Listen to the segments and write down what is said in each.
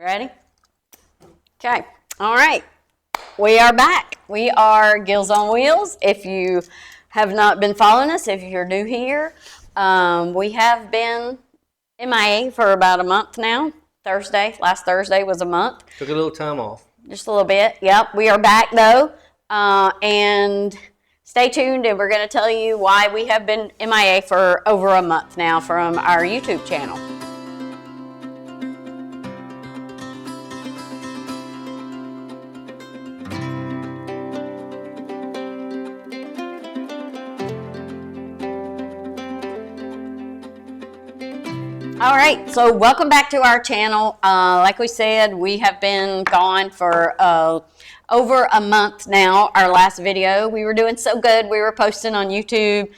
Ready? Okay. All right. We are back. We are Gills on Wheels. If you have not been following us, if you're new here, we have been MIA for about a month now. Last Thursday was a month. Took a little time off. Just a little bit. Yep. We are back though. And stay tuned and we're going to tell you why we have been MIA for over a month now from our YouTube channel. All right, so welcome back to our channel. Like we said, we have been gone for over a month now. Our last video, we were doing so good. We were posting on YouTube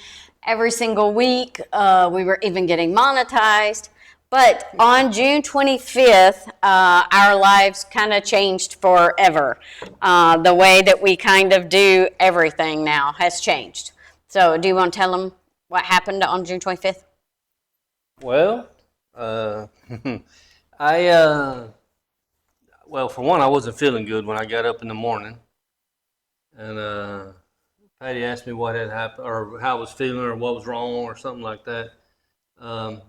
every single week. We were even getting monetized. But on June 25th, our lives kind of changed forever. The way that we kind of do everything now has changed. So do you want to tell them what happened on June 25th? Well, well, for one, I wasn't feeling good when I got up in the morning, and Patty asked me what had happened, or how I was feeling, or what was wrong, or something like that. And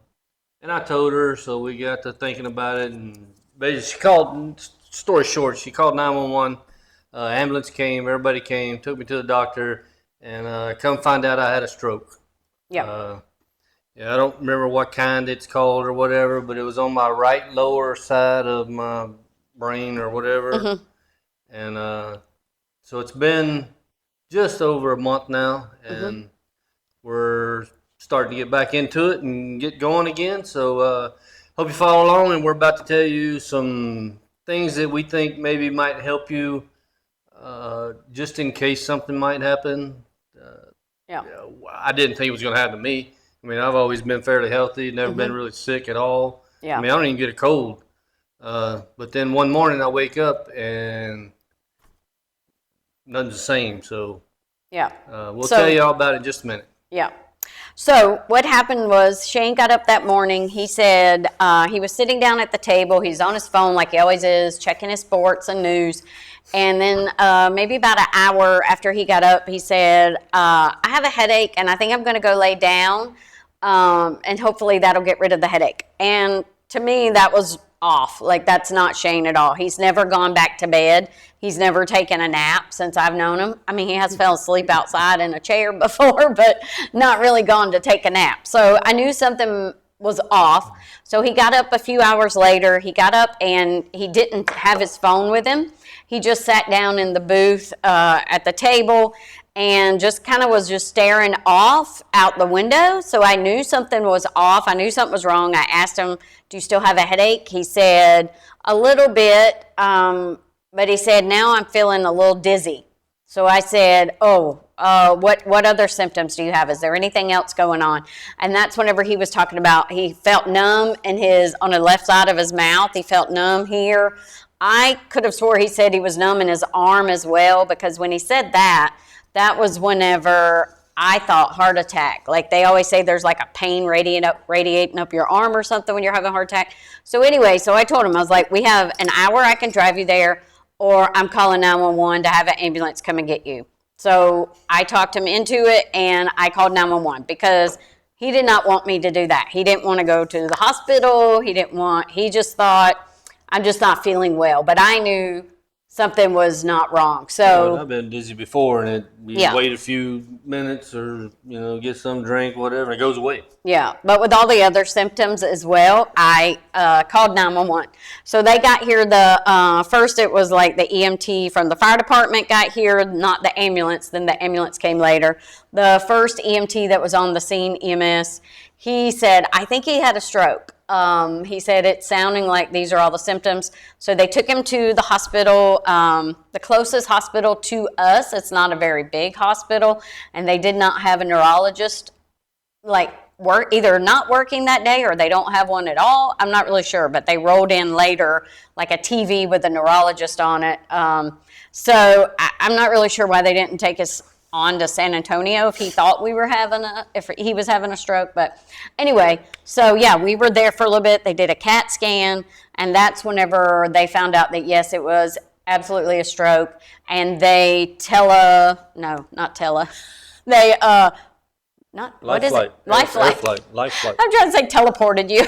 I told her, so we got to thinking about it, and basically she called. Story short, she called 911. Ambulance came, everybody came, took me to the doctor, and come find out I had a stroke. Yeah. Yeah, I don't remember what kind it's called or whatever, but it was on my right lower side of my brain or whatever. Mm-hmm. And so it's been just over a month now, and we're starting to get back into it and get going again. So hope you follow along, and we're about to tell you some things that we think maybe might help you just in case something might happen. I didn't think it was going to happen to me. I mean, I've always been fairly healthy, never been really sick at all. Yeah. I mean, I don't even get a cold. But then one morning I wake up and nothing's the same. So we'll tell you all about it in just a minute. Yeah. So what happened was Shane got up that morning. He said he was sitting down at the table. He's on his phone like he always is, checking his sports and news. And then maybe about an hour after he got up, he said, I have a headache and I think I'm going to go lay down. And hopefully that'll get rid of the headache. And to me, that was off. Like, that's not Shane at all. He's never gone back to bed. He's never taken a nap since I've known him. I mean, he has fell asleep outside in a chair before, but not really gone to take a nap. So I knew something was off. So he got up a few hours later. He got up and he didn't have his phone with him. He just sat down in the booth at the table and just kind of was just staring off out the window. So I knew something was off. I knew something was wrong. I asked him, do you still have a headache? He said, a little bit, but he said, now I'm feeling a little dizzy. So I said, what other symptoms do you have? Is there anything else going on? And that's whenever he was talking about, he felt numb on the left side of his mouth. He felt numb here. I could have swore he said he was numb in his arm as well, because when he said that was whenever I thought heart attack. Like they always say there's like a pain radiating up your arm or something when you're having a heart attack. So anyway, so I told him, I was like, we have an hour, I can drive you there, or I'm calling 911 to have an ambulance come and get you. So I talked him into it and I called 911 because he did not want me to do that. He didn't want to go to the hospital. He just thought, I'm just not feeling well. But I knew something was not wrong. So I've been dizzy before, and you wait a few minutes or get some drink, whatever, and it goes away. Yeah, but with all the other symptoms as well, I called 911. So they got here. First it was like the EMT from the fire department got here, not the ambulance. Then the ambulance came later. The first EMT that was on the scene, EMS, he said, I think he had a stroke. He said it's sounding like these are all the symptoms. So they took him to the hospital, the closest hospital to us. It's not a very big hospital, and they did not have a neurologist either not working that day or they don't have one at all. I'm not really sure, but they rolled in later like a TV with a neurologist on it. So I'm not really sure why they didn't take his on to San Antonio if he thought if he was having a stroke. But anyway, so yeah, we were there for a little bit. They did a CAT scan, and that's whenever they found out that yes, it was absolutely a stroke. And they not what is it? Life flight. I'm trying to say teleported you.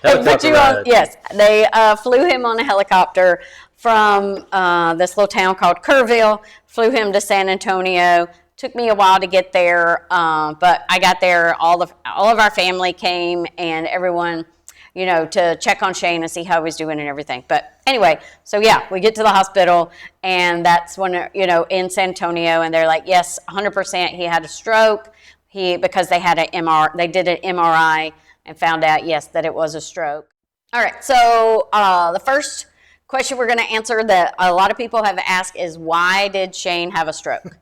But yes, they flew him on a helicopter from this little town called Kerrville, flew him to San Antonio. Took me a while to get there, but I got there. All of our family came, and everyone, to check on Shane and see how he was doing and everything. But anyway, so yeah, we get to the hospital, and that's when, in San Antonio, and they're like, yes, 100% he had a stroke. Because they had they did an MRI and found out, yes, that it was a stroke. All right, so the first question we're going to answer that a lot of people have asked is, why did Shane have a stroke?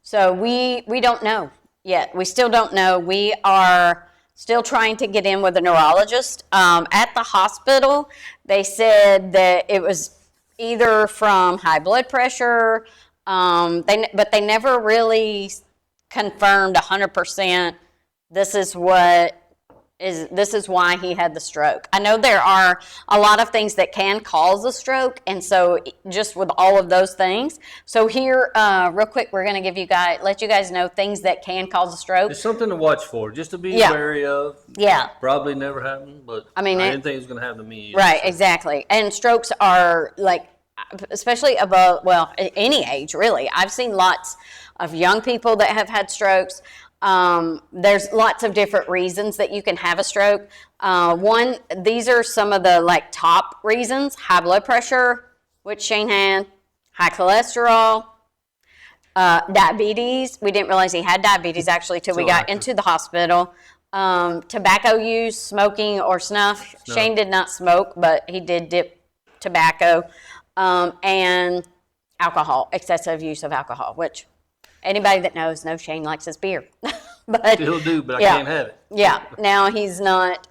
So we don't know yet. We still don't know. We are still trying to get in with a neurologist. At the hospital, they said that it was either from high blood pressure, but they never really confirmed 100% this is why he had the stroke. I know there are a lot of things that can cause a stroke, and so just with all of those things. So here, real quick, we're going to let you guys know things that can cause a stroke. It's something to watch for, just to be wary of. Yeah. Probably never happened, but I didn't think it was going to happen to me either. Right, exactly. And strokes are especially above, any age, really. I've seen lots of young people that have had strokes. There's lots of different reasons that you can have a stroke. These are some of the top reasons: high blood pressure, which Shane had, high cholesterol, diabetes. We didn't realize he had diabetes actually till we got into the hospital. Tobacco use, smoking or snuff. Shane did not smoke, but he did dip tobacco, and alcohol, excessive use of alcohol, which anybody that knows Shane likes his beer. But still do, but I can't have it. Yeah. Now he's not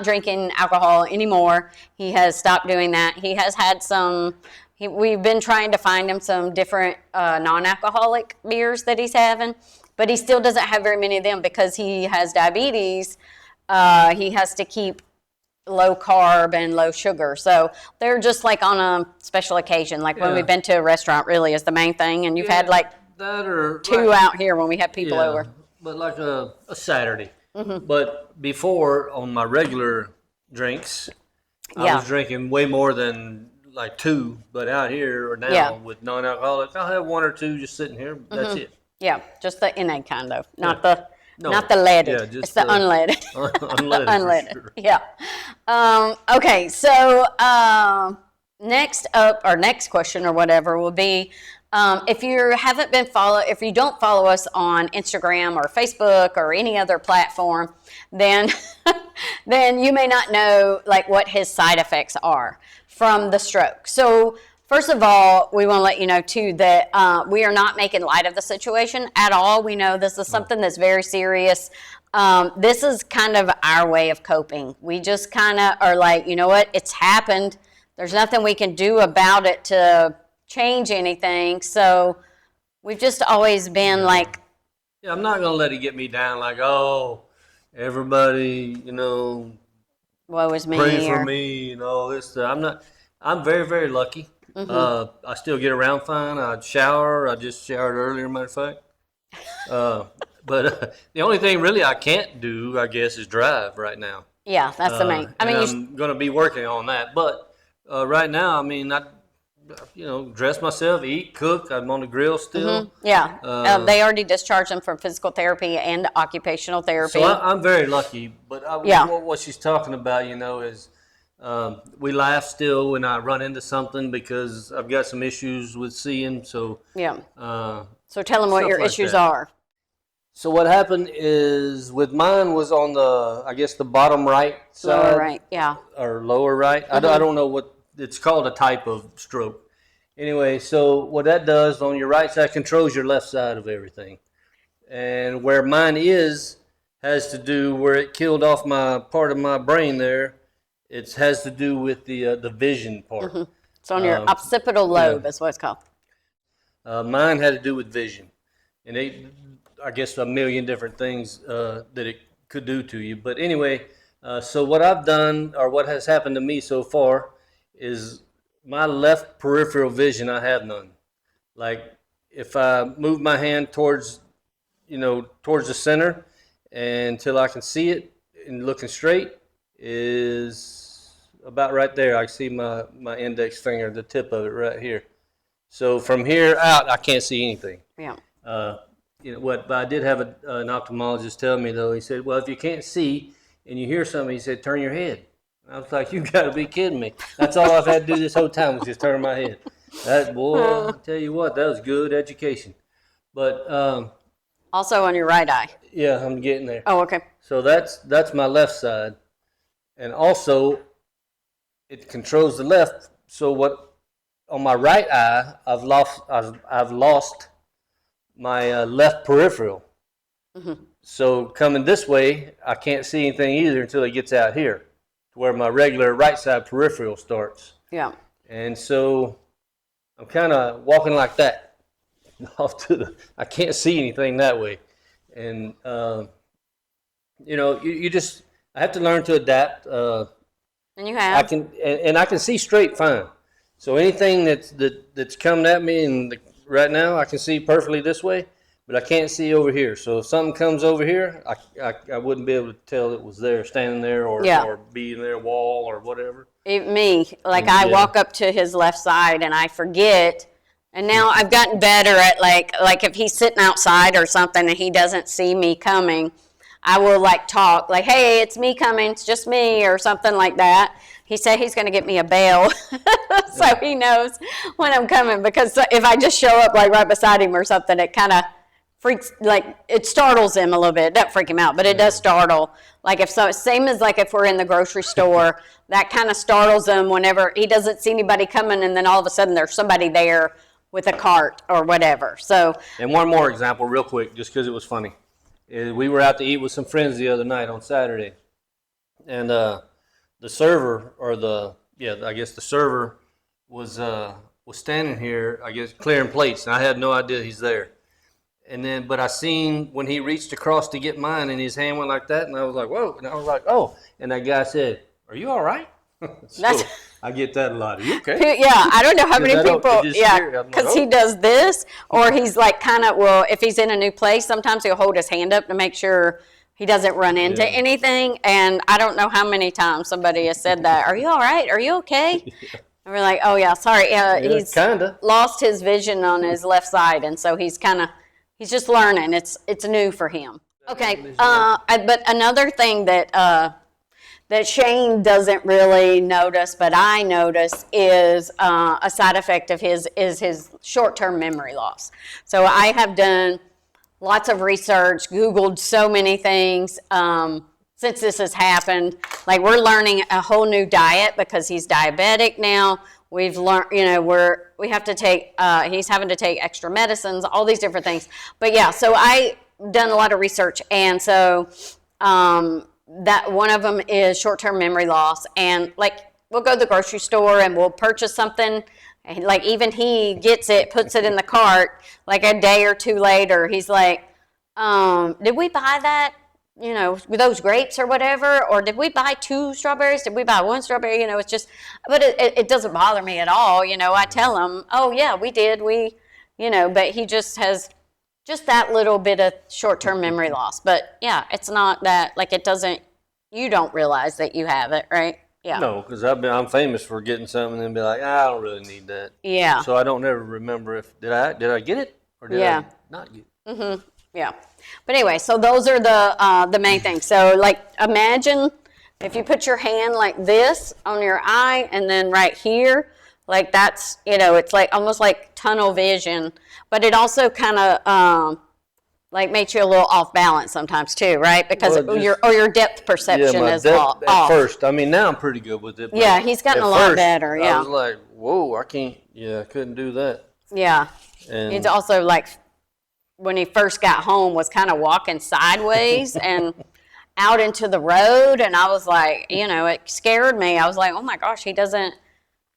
drinking alcohol anymore. He has stopped doing that. He has had we've been trying to find him some different non-alcoholic beers that he's having, but he still doesn't have very many of them because he has diabetes. He has to keep low carb and low sugar. So they're just on a special occasion, when we've been to a restaurant, really is the main thing. And you've had that or two out here when we have people over. But a Saturday. Mm-hmm. But before, on my regular drinks, I was drinking way more than two. But out here or now with non-alcoholic, I'll have one or two just sitting here. That's it. Yeah, just the NA kind of, not the leaded. It's the unleaded. Unleaded. Unleaded. Sure. Yeah. Okay. So next up, or next question, or whatever, will be. If you don't follow us on Instagram or Facebook or any other platform, then you may not know what his side effects are from the stroke. So first of all, we want to let you know too that we are not making light of the situation at all. We know this is something that's very serious. This is kind of our way of coping. We just kind of are you know what, it's happened. There's nothing we can do about it to change anything, so we've just always been I'm not gonna let it get me down everybody woe is me, pray for me and all this stuff. I'm very, very lucky. Mm-hmm. I still get around fine. I shower. I just showered earlier, matter of fact. But the only thing really I can't do, I guess, is drive right now. Yeah, that's the main. I'm going to be working on that. But right now, I dress myself, eat, cook. I'm on the grill still. Mm-hmm. Yeah. They already discharged him from physical therapy and occupational therapy. So I'm very lucky. But what she's talking about, is we laugh still when I run into something because I've got some issues with seeing. So so tell them what your issues are. So what happened is with mine was on the bottom right side. Lower right, yeah. Or lower right. Mm-hmm. I don't know what it's called, a type of stroke. Anyway, so what that does on your right side controls your left side of everything. And where mine has to do where it killed off my part of my brain there. It has to do with the vision part. Mm-hmm. It's on your occipital lobe, is what it's called. Mine had to do with vision, and I guess a million different things that it could do to you. But anyway, so what I've done, or what has happened to me so far, is my left peripheral vision, I have none. Like if I move my hand towards, towards the center, until I can see it and looking straight, is about right there. I see my index finger, the tip of it right here. So from here out, I can't see anything. Yeah. But I did have an ophthalmologist tell me, though. He said, well, if you can't see and you hear something, he said, turn your head. I was like, you got to be kidding me. That's all I've had to do this whole time was just turn my head. That, boy, I'll tell you what, that was good education. But also on your right eye. yeah, I'm getting there. Oh, okay. So that's my left side, and also it controls the left. So what on my right eye, I've lost my left peripheral. Mm-hmm. So coming this way, I can't see anything either until it gets out here, to where my regular right side peripheral starts. Yeah. And so I'm kind of walking like that, off to the. I can't see anything that way, and you just I have to learn to adapt. And you have. I can and I can see straight fine. So anything that's coming at me, and right now I can see perfectly this way, but I can't see over here. So if something comes over here, I wouldn't be able to tell it was there, standing there, or be in their wall or whatever. Me, like I walk up to his left side and I forget. And now I've gotten better at like if he's sitting outside or something and he doesn't see me coming, I will like talk like, hey, it's me coming, it's just me, or something like that. He said he's going to get me a bell so he knows when I'm coming, because if I just show up like right beside him or something, it kind of it startles him a little bit. It doesn't freak him out, but it does startle. Like same as like if we're in the grocery store, that kind of startles him whenever he doesn't see anybody coming, and then all of a sudden there's somebody there with a cart or whatever. So. And one more example, real quick, just because it was funny. We were out to eat with some friends the other night on Saturday, and the server, the server was standing here, I guess, clearing plates, and I had no idea he's there. And then, but I seen when he reached across to get mine, and his hand went like that, and I was like, whoa, and I was like, oh, and that guy said, are you all right? So I get that a lot. Are you okay? Yeah, I don't know how many people, because he does this, or he's like kind of, if he's in a new place, sometimes he'll hold his hand up to make sure he doesn't run into anything, and I don't know how many times somebody has said that, are you all right? Are you okay? And we're like, oh yeah, sorry. He's lost his vision on his left side, and so he's just learning. It's new for him. Okay, but another thing that Shane doesn't really notice, but I notice, is a side effect of his short-term memory loss. So I have done lots of research, Googled so many things since this has happened. Like, we're learning a whole new diet because he's diabetic now. We've learned, we have to take, he's having to take extra medicines, all these different things. But yeah, so I've done a lot of research, and so that one of them is short-term memory loss. And like, we'll go to the grocery store and we'll purchase something, and like even he gets it, puts it in the cart, like a day or two later, he's like, did we buy that, with those grapes or whatever, or did we buy 2 strawberries? Did we buy 1 strawberry? It's just, but it doesn't bother me at all. I tell him, oh yeah, we did. But he just has just that little bit of short-term memory loss. But yeah, it's not that, like, you don't realize that you have it, right? Yeah. No, because I'm famous for getting something and be like, I don't really need that. Yeah. So I don't ever remember did I get it or did I not get it? Mm-hmm. Yeah. But anyway, so those are the main things. So like, imagine if you put your hand like this on your eye, and then right here, like that's, it's like almost like tunnel vision, but it also kind of like makes you a little off balance sometimes too, right? Because your depth perception is off. At first, I mean, now I'm pretty good with it. Yeah, he's gotten a lot better. Yeah. I was like, whoa, I couldn't do that. Yeah. And he's also like, when he first got home, was kind of walking sideways and out into the road, and I was like, it scared me. I was like, oh my gosh, he doesn't,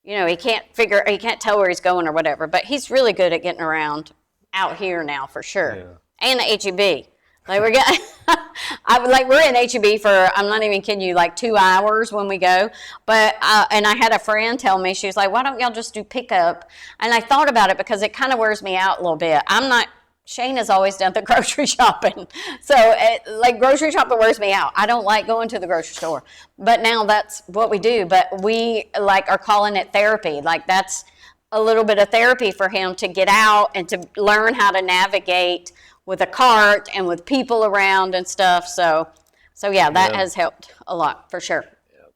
he can't tell where he's going or whatever. But he's really good at getting around out here now for sure. Yeah. And the HEB. Like we're getting, we're in HEB for, I'm not even kidding you, like 2 hours when we go. But and I had a friend tell me, she was like, "Why don't y'all just do pickup?" And I thought about it because it kind of wears me out a little bit. Shane has always done the grocery shopping, so grocery shopping wears me out. I don't like going to the grocery store, but now that's what we do. But we are calling it therapy. Like that's a little bit of therapy for him to get out and to learn how to navigate with a cart and with people around and stuff. So yeah, that has helped a lot for sure. Yep.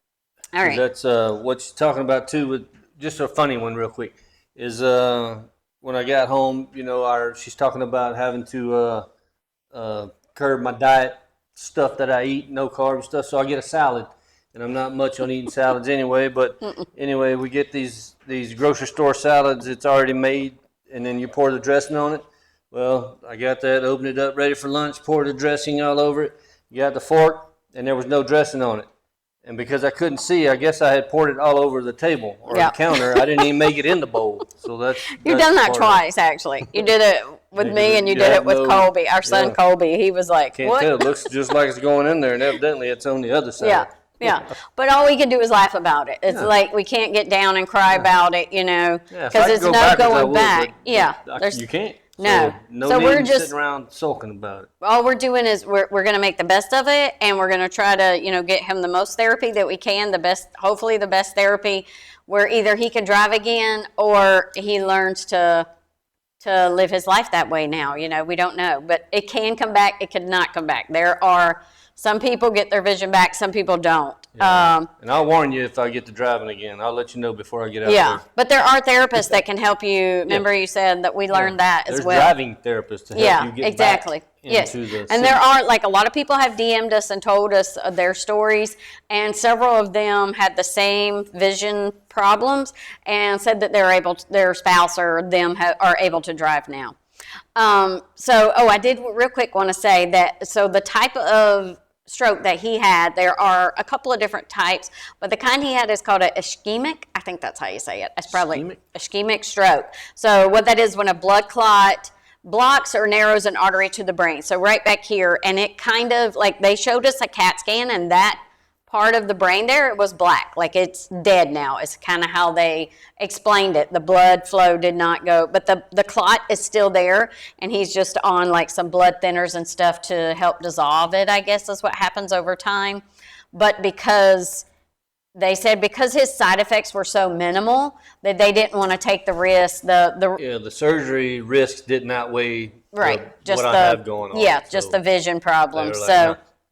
All right. That's what you're talking about too. With just a funny one, real quick, is when I got home, she's talking about having to curb my diet stuff that I eat, no carb stuff. So I get a salad, and I'm not much on eating salads anyway. But anyway, we get these grocery store salads. It's already made, and then you pour the dressing on it. Well, I got that, opened it up, ready for lunch, poured the dressing all over it. You got the fork, and there was no dressing on it. And because I couldn't see, I guess I had poured it all over the table or the counter. I didn't even make it in the bowl. So You've done that twice, actually. You did it with me, and you did it with Colby, our son Colby. He was like, "Can't what?" tell. It looks just like it's going in there, and evidently it's on the other side. Yeah. But all we can do is laugh about it. It's like we can't get down and cry about it, because it's no going back. You can't. No. So we're just sitting around sulking about it. All we're doing is we're going to make the best of it, and we're going to try to, get him the most therapy that we can, hopefully the best therapy where either he can drive again or he learns to live his life that way now. We don't know. But it can come back. It could not come back. There are some people get their vision back. Some people don't. Yeah. And I'll warn you if I get to driving again. I'll let you know before I get out there. Yeah, but there are therapists that can help you. Remember you said that we learned that as well. There's driving therapists to help you get back into the And there are, a lot of people have DM'd us and told us their stories, and several of them had the same vision problems and said that their spouse or them are able to drive now. I did real quick want to say that, so the type of stroke that he had, there are a couple of different types, but the kind he had is called an ischemic. I think that's how you say it. It's probably ischemic stroke. So what that is when a blood clot blocks or narrows an artery to the brain. So right back here, and it kind of they showed us a CAT scan, and that part of the brain there, it was black, it's dead now. It's kind of how they explained it. The blood flow did not go, but the clot is still there, and he's just on some blood thinners and stuff to help dissolve it, I guess is what happens over time. But because they said because his side effects were so minimal that they didn't want to take the risk. The surgery risks didn't outweigh what I have going on. Yeah, just the vision problem.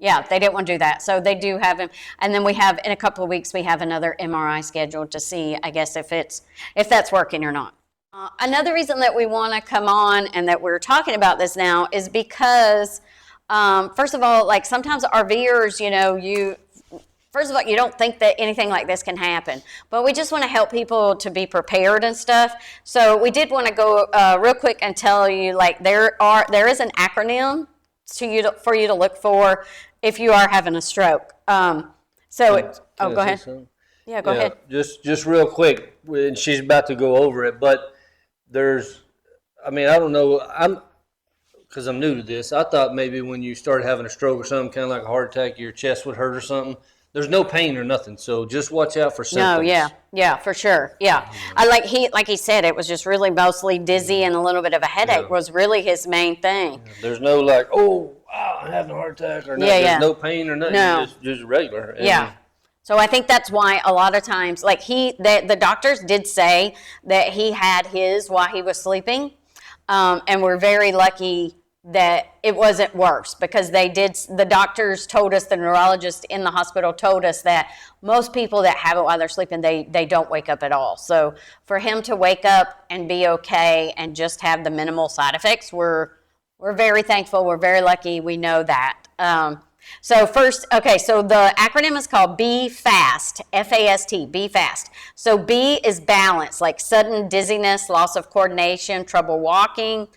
Yeah, they didn't want to do that. So they do have him. And then we have, in a couple of weeks, we have another MRI scheduled to see, I guess, if that's working or not. Another reason that we want to come on and that we're talking about this now is because, first of all, sometimes RVers, first of all, you don't think that anything like this can happen. But we just want to help people to be prepared and stuff. So we did want to go real quick and tell you, there is an acronym for you to look for if you are having a stroke. Go ahead. Yeah, go ahead. Just real quick, and she's about to go over it, but I don't know, because I'm new to this, I thought maybe when you started having a stroke or something, kind of like a heart attack, your chest would hurt or something. There's no pain or nothing, so just watch out for symptoms. No, yeah, for sure, yeah. Like he said, it was just really mostly dizzy and a little bit of a headache was really his main thing. Yeah. There's no I'm having a heart attack or nothing. There's no pain or nothing. No. Just regular. Yeah. So I think that's why a lot of times, the doctors did say that he had his while he was sleeping, and we're very lucky that it wasn't worse because the doctors told us, the neurologist in the hospital told us that most people that have it while they're sleeping, they don't wake up at all. So for him to wake up and be okay and just have the minimal side effects, we're very thankful. We're very lucky. We know that. So the acronym is called B FAST, F-A-S-T, B FAST. So B is balance, sudden dizziness, loss of coordination, trouble walking.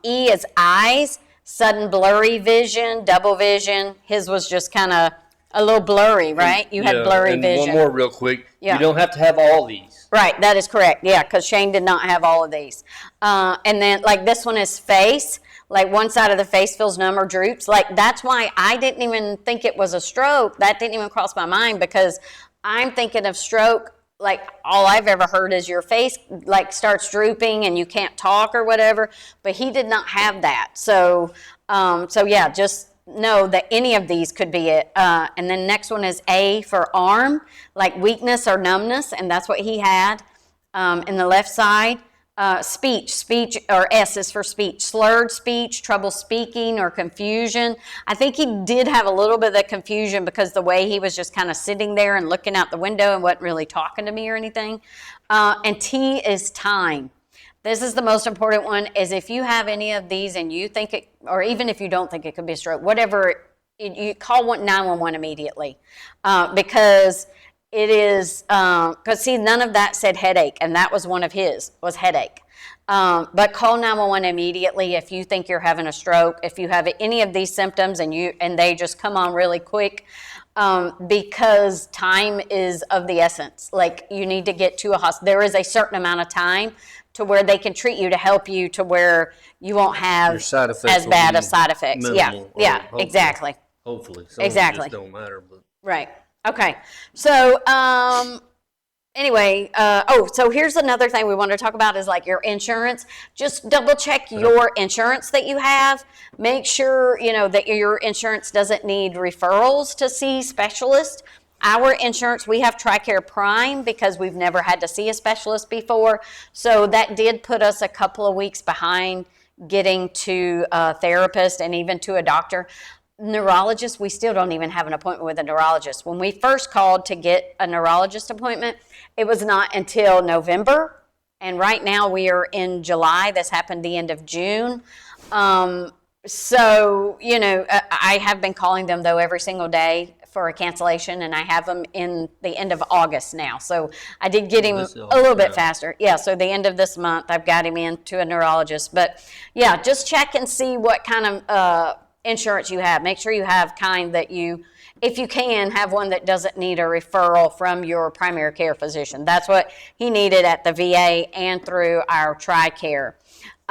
E is eyes, sudden blurry vision, double vision. His was just kind of A little blurry, right? You had blurry and vision. one more real quick. Yeah. You don't have to have all these. Right, that is correct. Yeah, because Shane did not have all of these. And then, like, this one is face. Like, one side of the face feels numb or droops. Like, that's why I didn't even think it was a stroke. That didn't even cross my mind, because I'm thinking of stroke, like, all I've ever heard is your face, like, starts drooping and you can't talk or whatever. But he did not have that. So yeah, just know that any of these could be it. And then next one is A for arm, like weakness or numbness, and that's what he had. In the left side, speech, or S is for speech, slurred speech, trouble speaking, or confusion. I think he did have a little bit of confusion because the way he was just kind of sitting there and looking out the window and wasn't really talking to me or anything. And T is time. This is the most important one, is if you have any of these and you think it, or even if you don't think it could be a stroke, whatever, you call 911 immediately, because it is, because see, none of that said headache, and that was one of his, was headache. But call 911 immediately if you think you're having a stroke, if you have any of these symptoms and they just come on really quick, because time is of the essence. Like, you need to get to a hospital. There is a certain amount of time to where they can treat you to help you to where you won't have as bad of side effects. Yeah, hopefully, exactly. Hopefully. Some Exactly. just don't matter, but. Right. Okay. So, anyway, so here's another thing we want to talk about is like your insurance. Just double check your insurance that you have. Make sure, that your insurance doesn't need referrals to see specialists. Our insurance, we have TRICARE Prime because we've never had to see a specialist before. So that did put us a couple of weeks behind getting to a therapist and even to a doctor. Neurologist, we still don't even have an appointment with a neurologist. When we first called to get a neurologist appointment, it was not until November. And right now we are in July. This happened the end of June. So, I have been calling them, though, every single day for a cancellation, and I have them in the end of August now. So I did get him a little bit faster. Yeah, so the end of this month, I've got him in to a neurologist. But, yeah, just check and see what kind of insurance you have. Make sure you have kind that you, if you can, have one that doesn't need a referral from your primary care physician. That's what he needed at the VA and through our TRICARE.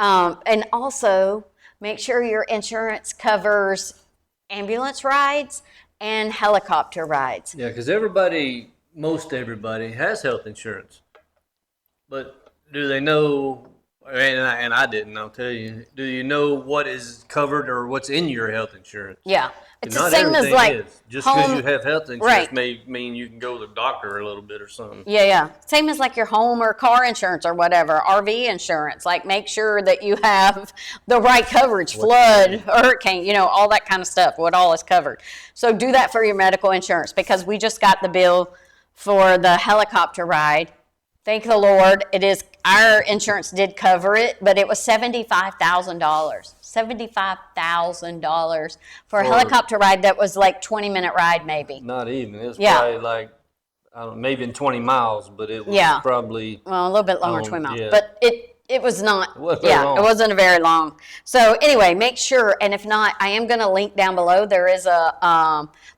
And also, make sure your insurance covers ambulance rides and helicopter rides. Yeah, because most everybody has health insurance. But do they know, and I didn't, I'll tell you, do you know what is covered or what's in your health insurance? Yeah. It's Not the same as like is. Just because you have health insurance right. may mean you can go to the doctor a little bit or something. Yeah. Same as like your home or car insurance or whatever, RV insurance. Like, make sure that you have the right coverage, flood, hurricane, all that kind of stuff, what all is covered. So do that for your medical insurance, because we just got the bill for the helicopter ride. Thank the Lord. Our insurance did cover it, but it was $75,000. $75,000 for a helicopter ride that was like 20-minute ride maybe. Not even. It was probably like, I don't know, maybe in 20 miles, but it was probably. Well, a little bit longer, 20 miles. Yeah. But it was not, it wasn't very long. So anyway, make sure, and if not, I am going to link down below. There is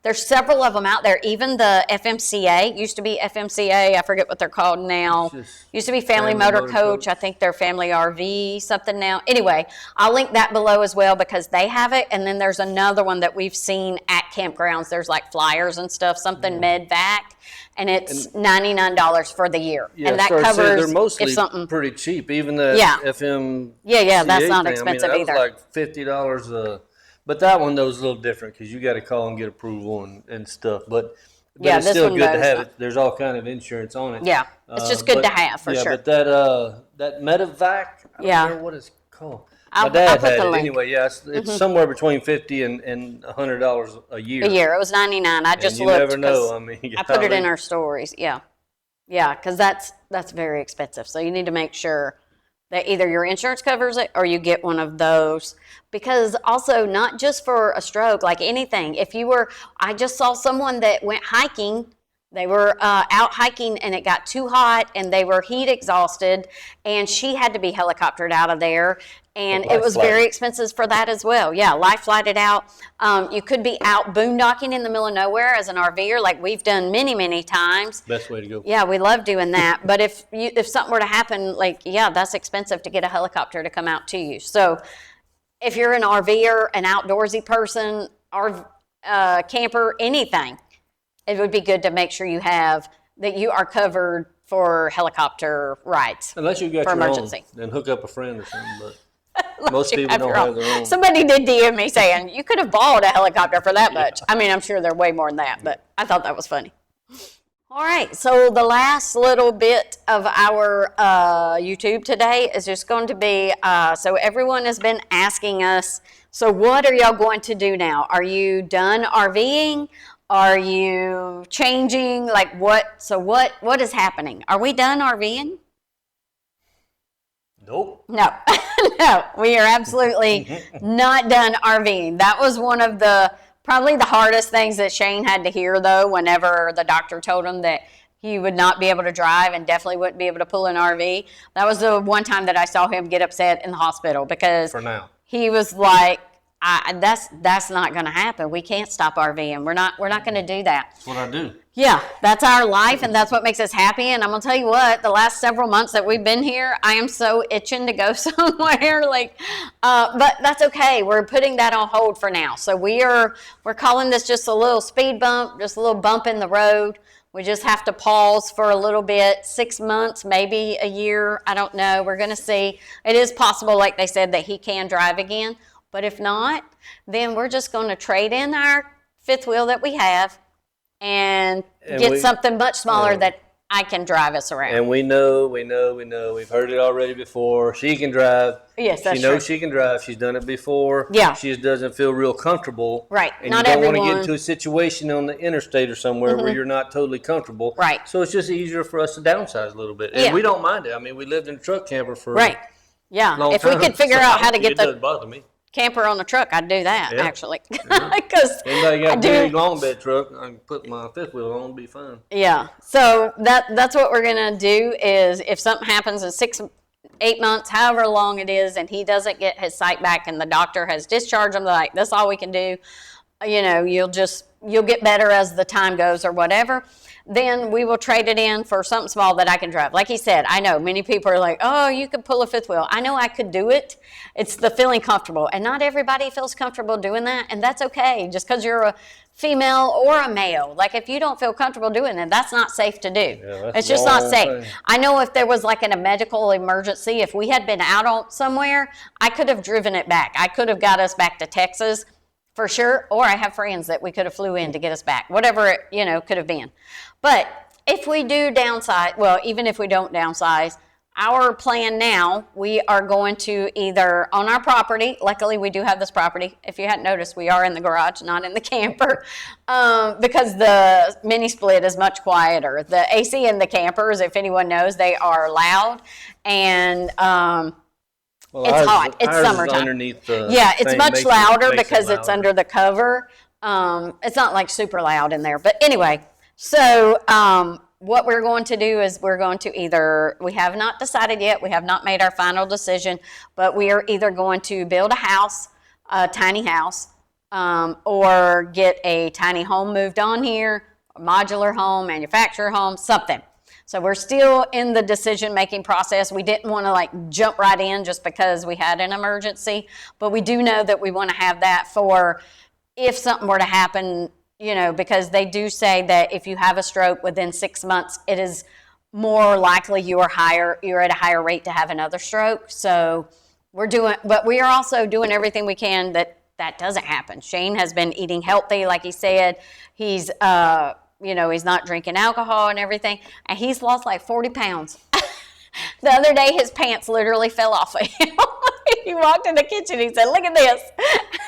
there's several of them out there. Even the FMCA, used to be FMCA, I forget what they're called now. Used to be Family Motor Coach. I think they're Family RV something now. Anyway, I'll link that below as well, because they have it. And then there's another one that we've seen at campgrounds. There's like flyers and stuff, something MedVac. And it's $99 for the year, and that covers they're mostly if something pretty cheap. Even the FM, that's not expensive either. That was like $50. But that one though is a little different because you got to call and get approval and stuff. But it's still good to have it. There's all kind of insurance on it. Yeah, it's just good to have for sure. But that MedVac, I don't remember what it's called. My dad had it anyway. Yeah, it's somewhere between $50 and $100 a year. A year. It was $99. I just looked. You never know. I mean, I put it in our stories. Yeah, because that's very expensive. So you need to make sure that either your insurance covers it or you get one of those. Because also, not just for a stroke, like anything. If you were, I just saw someone that went hiking They were out hiking and it got too hot and they were heat exhausted and she had to be helicoptered out of there. And it was very expensive for that as well. Yeah, life flighted out. You could be out boondocking in the middle of nowhere as an RVer, like we've done many, many times. Best way to go. Yeah, we love doing that. But if something were to happen, like, yeah, that's expensive to get a helicopter to come out to you. So if you're an RVer, an outdoorsy person, camper, anything, it would be good to make sure that you are covered for helicopter rides. Unless you got for your emergency. own, then hook up a friend or something. But most people don't have their own. Somebody did DM me saying, you could have bought a helicopter for that much. I mean, I'm sure they're way more than that, but I thought that was funny. All right, so the last little bit of our YouTube today is just going to be, so everyone has been asking us, so what are y'all going to do now? Are you done RVing? Are you changing? Like what? So what is happening? Are we done RVing? Nope. No, no, we are absolutely not done RVing. That was one of probably the hardest things that Shane had to hear, though, whenever the doctor told him that he would not be able to drive and definitely wouldn't be able to pull an RV. That was the one time that I saw him get upset in the hospital because for now he was like, that's not going to happen. We can't stop RVing. We're not going to do that. That's what I do. Yeah, that's our life, and that's what makes us happy. And I'm going to tell you what, the last several months that we've been here, I am so itching to go somewhere. But that's okay. We're putting that on hold for now. So we're calling this just a little speed bump, just a little bump in the road. We just have to pause for a little bit, 6 months, maybe a year. I don't know. We're going to see. It is possible, like they said, that he can drive again. But if not, then we're just going to trade in our fifth wheel that we have and get something much smaller that I can drive us around. And we know. We've heard it already before. She can drive. Yes, that's She knows true. she can drive. She's done it before. Yeah. She just doesn't feel real comfortable. Right. And Not you don't want everyone. to get into a situation on the interstate or somewhere where you're not totally comfortable. Right. So it's just easier for us to downsize a little bit. And we don't mind it. I mean, we lived in a truck camper for Right. Yeah. a long If time. we could figure out how to get it doesn't the bother me. camper on the truck, I'd do that, Yeah. actually. Because Anybody got a big long bed truck, I can put my fifth wheel on, it'll be fine. Yeah. So that's what we're going to do is if something happens in 6, 8 months, however long it is, and he doesn't get his sight back and the doctor has discharged him, like, that's all we can do, you'll get better as the time goes or whatever, then we will trade it in for something small that I can drive. Like he said, I know many people are like, oh, you could pull a fifth wheel. I know I could do it. It's the feeling comfortable. And not everybody feels comfortable doing that, and that's okay. Just because you're a female or a male. Like, if you don't feel comfortable doing it, that's not safe to do. Yeah, it's just not safe. I know if there was like a medical emergency, if we had been out on somewhere, I could have driven it back. I could have got us back to Texas for sure, or I have friends that we could have flew in to get us back, whatever it, could have been. But if we do downsize, well, even if we don't downsize, our plan now, we are going to either on our property, luckily we do have this property. If you hadn't noticed, we are in the garage, not in the camper, because the mini split is much quieter. The AC in the campers, if anyone knows, they are loud, and it's hot. It's summertime. It's much louder because it's under the cover. It's not like super loud in there. But anyway, so what we're going to do is we're going to we have not decided yet. We have not made our final decision. But we are either going to build a house, a tiny house, or get a tiny home moved on here, a modular home, manufacturer home, something. So we're still in the decision-making process. We didn't want to jump right in just because we had an emergency, but we do know that we want to have that for if something were to happen, because they do say that if you have a stroke within 6 months, it is more likely you're at a higher rate to have another stroke. So but we are also doing everything we can that doesn't happen. Shane has been eating healthy, like he said. He's he's not drinking alcohol and everything. And he's lost like 40 pounds. The other day, his pants literally fell off of him. He walked in the kitchen. He said, look at this.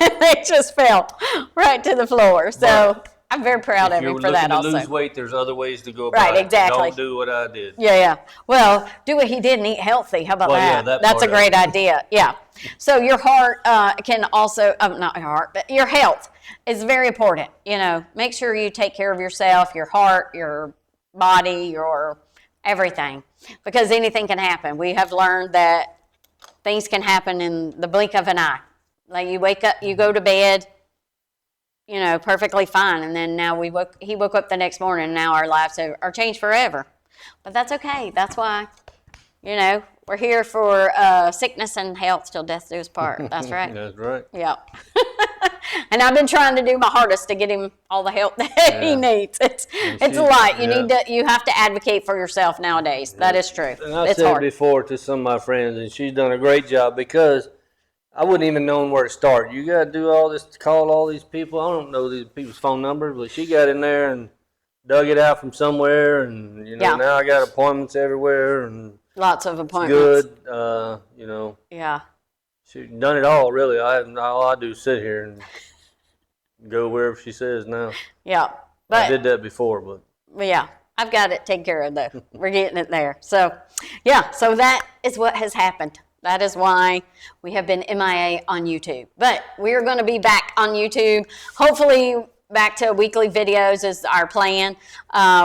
And they just fell right to the floor. So I'm very proud if of you're him for that looking to also. lose weight, there's other ways to go about Right, it. exactly. Don't do what I did. Yeah. Well, do what he did and eat healthy. How about Well, that? yeah, that That's a part great idea. Yeah. So your heart can also, not your heart, but your health is very important. You know, make sure you take care of yourself, your heart, your body, your everything, because anything can happen. We have learned that things can happen in the blink of an eye. Like you wake up, you go to bed, you know, perfectly fine, and then now he woke up the next morning, and now our lives are changed forever. But that's okay. That's why, you know, we're here for sickness and health till death do us part. That's right. That's right. Yeah. And I've been trying to do my hardest to get him all the help that he needs. It's a lot. You have to advocate for yourself nowadays. That is true. And I've It's said hard. it before to some of my friends, and she's done a great job because I wouldn't even know where to start. You got to do all this, call all these people. I don't know these people's phone numbers, but she got in there and dug it out from somewhere, and now I got appointments everywhere, and Lots of it's appointments. good. Yeah. She's done it all, really. All I do is sit here and go wherever she says now. Yeah. I did that before, but yeah, I've got it taken care of though. We're getting it there. So, yeah, so that is what has happened. That is why we have been MIA on YouTube. But we are going to be back on YouTube. Hopefully, back to weekly videos is our plan.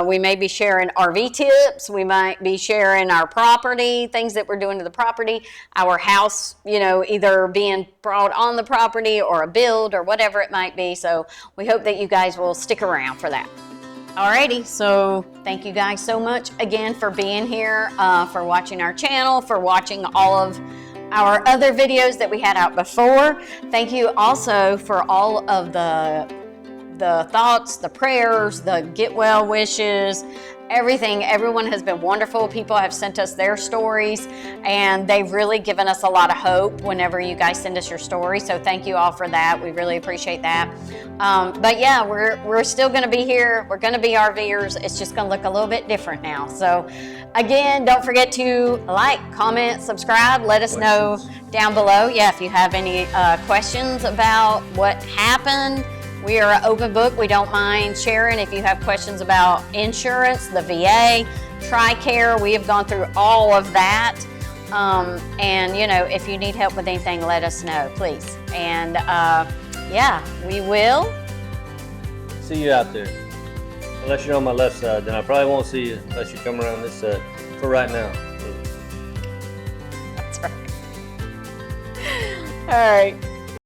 We may be sharing RV tips. We might be sharing our property, things that we're doing to the property, our house, either being brought on the property or a build or whatever it might be. So we hope that you guys will stick around for that. Alrighty, so thank you guys so much again for being here, for watching our channel, for watching all of our other videos that we had out before. Thank you also for all of the thoughts, the prayers, the get well wishes, everything. Everyone has been wonderful. People have sent us their stories, and they've really given us a lot of hope whenever you guys send us your stories. So thank you all for that. We really appreciate that. But yeah, we're still going to be here. We're going to be RVers. It's just going to look a little bit different now. So again, don't forget to like, comment, subscribe. Let us know down below. Yeah, if you have any questions about what happened. We are an open book. We don't mind sharing. If you have questions about insurance, the VA, TRICARE, we have gone through all of that. And if you need help with anything, let us know, please. And yeah, we will see you out there. Unless you're on my left side, then I probably won't see you unless you come around this side for right now. That's right. All right.